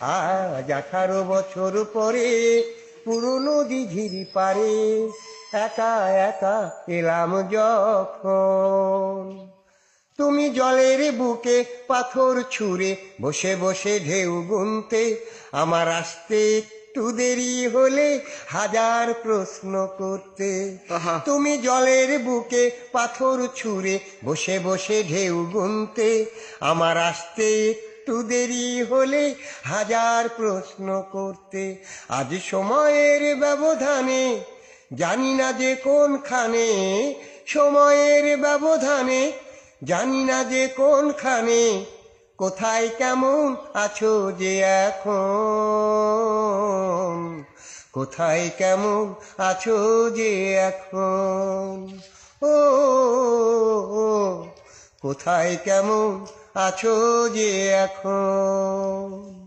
আজ 18 বছর পরে পুরনো দিঘির পারে একা একা এলাম যখন। তুমি জলের বুকে পাথর ছুঁড়ে বসে বসে ঢেউ গুনতে, আমার আসতে একটু দেরি হলে হাজার প্রশ্ন করতে। তুমি জলের বুকে পাথর ছুঁড়ে বসে বসে ঢেউ গুনতে, আমার আসতে একটু দেরি হলে হাজার প্রশ্ন করতে। আজ সময়ের ব্যবধানে জানি না যে কোনখানে, সময়ের ব্যবধানে জানি না যে কোনখানে, কোথায় কেমন আছো যে এখন, কোথায় কেমন আছো যে এখন। ও কোথায় কেমন আছো যে এখন।